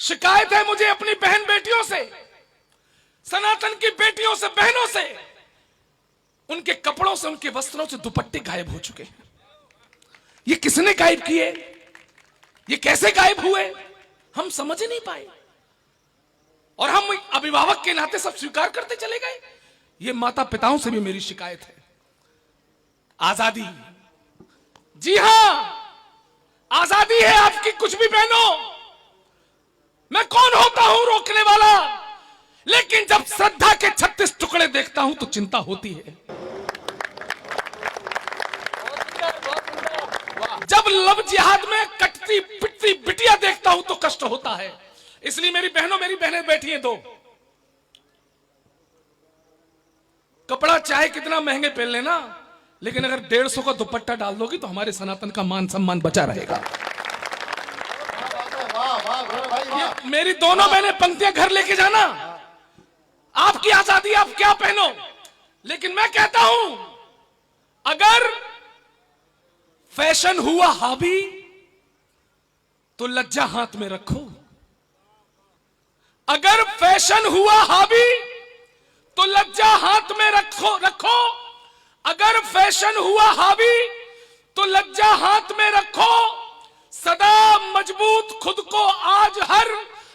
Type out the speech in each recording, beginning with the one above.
शिकायत है मुझे अपनी बहन बेटियों से, सनातन की बेटियों से, बहनों से। उनके कपड़ों से, उनके वस्त्रों से दुपट्टे गायब हो चुके हैं। ये किसने गायब किए? ये कैसे गायब हुए? हम समझ नहीं पाए और हम अभिभावक के नाते सब स्वीकार करते चले गए। ये माता पिताओं से भी मेरी शिकायत है। आजादी, जी हां, आजादी है आपकी कुछ भी पहनो। मैं कौन होता हूं रोकने वाला? लेकिन जब श्रद्धा के 36 टुकड़े देखता हूं तो चिंता होती है। जब लव जिहाद में कटती पिटती बिटिया देखता हूं तो कष्ट होता है। इसलिए मेरी बहनों, मेरी बहनें बैठी हैं दो, कपड़ा चाहे कितना महंगे पहन लेना, लेकिन अगर 150 का दुपट्टा डाल दोगी तो हमारे सनातन का मान सम्मान बचा रहेगा। मेरी दोनों बहनें पंक्तियां घर लेके जाना। आपकी आजादी, आप क्या पहनो, लेकिन मैं कहता हूं अगर फैशन हुआ हावी तो लज्जा हाथ में रखो। अगर फैशन हुआ हावी तो लज्जा हाथ में रखो। अगर फैशन हुआ हावी तो लज्जा हाथ में रखो। सदा मजबूत खुद को आज हर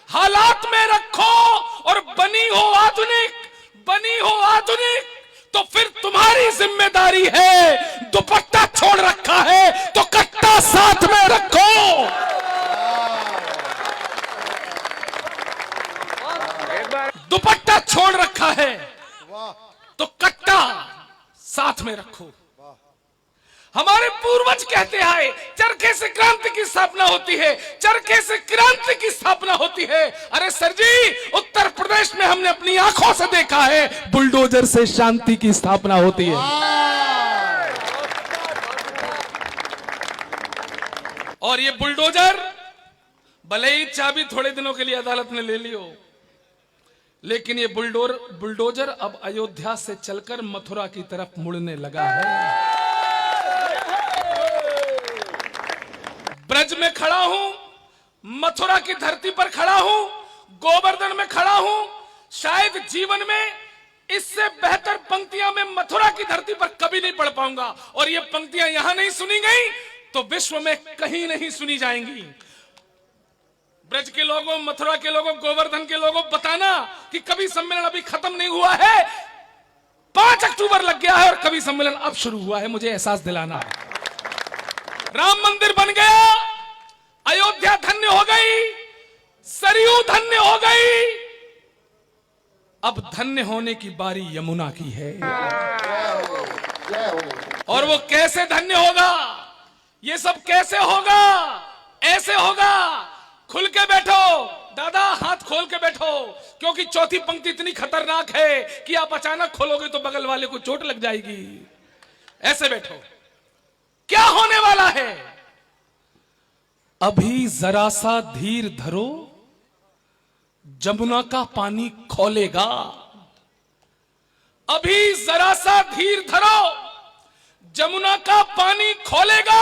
हालात में रखो। और बनी हो आधुनिक तो फिर तुम्हारी जिम्मेदारी है। दुपट्टा छोड़ रखा है तो कट्टा साथ में रखो। दुपट्टा छोड़ रखा है तो कट्टा साथ में रखो। हमारे पूर्वज कहते आए, चरखे से क्रांति की स्थापना होती है, चरखे से क्रांति की स्थापना होती है। अरे सर जी, उत्तर प्रदेश में हमने अपनी आंखों से देखा है, बुलडोजर से शांति की स्थापना होती है। और ये बुलडोजर, भले ही चाबी थोड़े दिनों के लिए अदालत ने ले ली हो, लेकिन ये बुलडोजर अब अयोध्या से चलकर मथुरा की तरफ मुड़ने लगा है। ब्रज में खड़ा हूं, मथुरा की धरती पर खड़ा हूं, गोवर्धन में खड़ा हूं। शायद जीवन में इससे बेहतर पंक्तियां मैं मथुरा की धरती पर कभी नहीं पढ़ पाऊंगा। और ये पंक्तियां यहां नहीं सुनी गई तो विश्व में कहीं नहीं सुनी जाएंगी। ब्रज के लोगों, मथुरा के लोगों, गोवर्धन के लोगों, बताना कि कवि सम्मेलन अभी खत्म नहीं हुआ है। 5 अक्टूबर लग गया है और कवि सम्मेलन अब शुरू हुआ है। मुझे एहसास दिलाना। राम मंदिर बन गया, अयोध्या धन्य हो गई, सरयू धन्य हो गई। अब धन्य होने की बारी यमुना की है। और वो कैसे धन्य होगा? ये सब कैसे होगा? ऐसे होगा, खुल के बैठो दादा, हाथ खोल के बैठो, क्योंकि चौथी पंक्ति इतनी खतरनाक है कि आप अचानक खोलोगे तो बगल वाले को चोट लग जाएगी। ऐसे बैठो। क्या होने वाला है? अभी जरा सा धीर धरो, जमुना का पानी खौलेगा। अभी जरा सा धीर धरो, जमुना का पानी खौलेगा।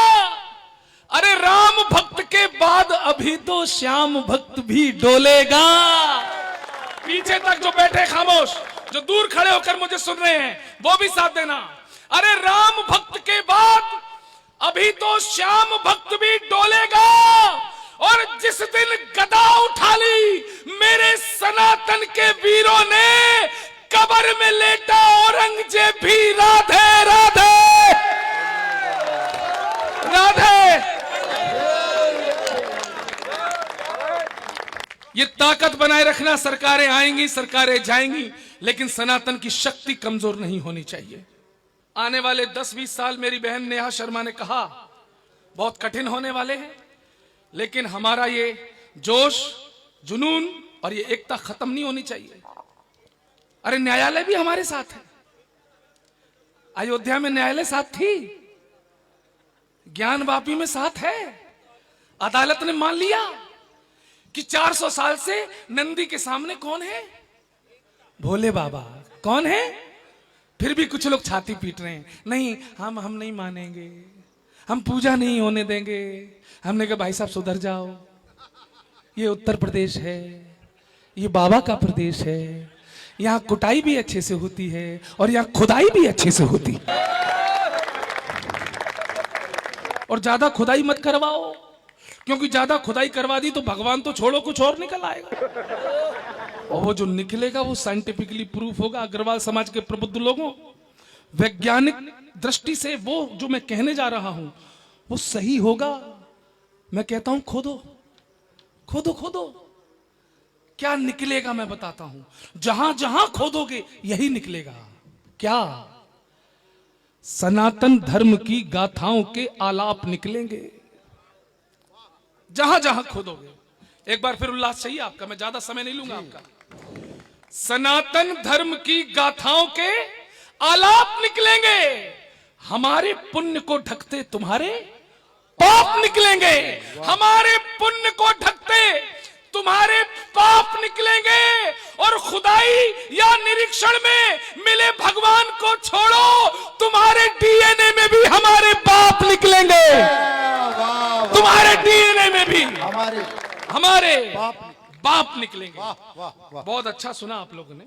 अरे राम भक्त के बाद अभी तो श्याम भक्त भी डोलेगा। पीछे तक जो बैठे खामोश, जो दूर खड़े होकर मुझे सुन रहे हैं, वो भी साथ देना। अरे राम भक्त के बाद अभी तो श्याम भक्त भी डोलेगा। और जिस दिन गदा उठा ली मेरे सनातन के वीरों ने, कब्र में लेटा औरंगजेब भी राधे राधे राधे। ये ताकत बनाए रखना। सरकारें आएंगी, सरकारें जाएंगी, लेकिन सनातन की शक्ति कमजोर नहीं होनी चाहिए। आने वाले 10-20 साल, मेरी बहन नेहा शर्मा ने कहा, बहुत कठिन होने वाले हैं, लेकिन हमारा ये जोश, जुनून और ये एकता खत्म नहीं होनी चाहिए। अरे न्यायालय भी हमारे साथ है। अयोध्या में न्यायालय साथ थी, ज्ञानवापी में साथ है। अदालत ने मान लिया कि 400 साल से नंदी के सामने कौन है? भोले बाबा। कौन है? फिर भी कुछ लोग छाती पीट रहे हैं, नहीं हम नहीं मानेंगे, हम पूजा नहीं होने देंगे। हमने कहा भाई साहब सुधर जाओ, ये उत्तर प्रदेश है, ये बाबा का प्रदेश है, यहाँ कुटाई भी अच्छे से होती है और यहाँ खुदाई भी अच्छे से होती है। और ज्यादा खुदाई मत करवाओ, क्योंकि ज्यादा खुदाई करवा दी तो भगवान तो छोड़ो कुछ और निकल आएगा। और वो जो निकलेगा वो साइंटिफिकली प्रूफ होगा। अग्रवाल समाज के प्रबुद्ध लोगों, वैज्ञानिक दृष्टि से वो जो मैं कहने जा रहा हूं वो सही होगा। मैं कहता हूं खोदो खोदो खोदो, क्या निकलेगा मैं बताता हूं। जहां जहां खोदोगे यही निकलेगा। क्या? सनातन धर्म की गाथाओं के आलाप निकलेंगे जहां जहां खोदोगे। एक बार फिर उल्लास चाहिए आपका, मैं ज्यादा समय नहीं लूंगा आपका। सनातन धर्म की गाथाओं के आलाप निकलेंगे, हमारे पुण्य को ढकते तुम्हारे पाप निकलेंगे, हमारे पुण्य को ढकते तुम्हारे पाप निकलेंगे। और खुदाई या निरीक्षण में मिले भगवान को छोड़ो, तुम्हारे डीएनए में भी हमारे पाप निकलेंगे। तुम्हारे डीएनए में भी हमारे बाप निकलेंगे। बहुत अच्छा सुना आप लोगों ने।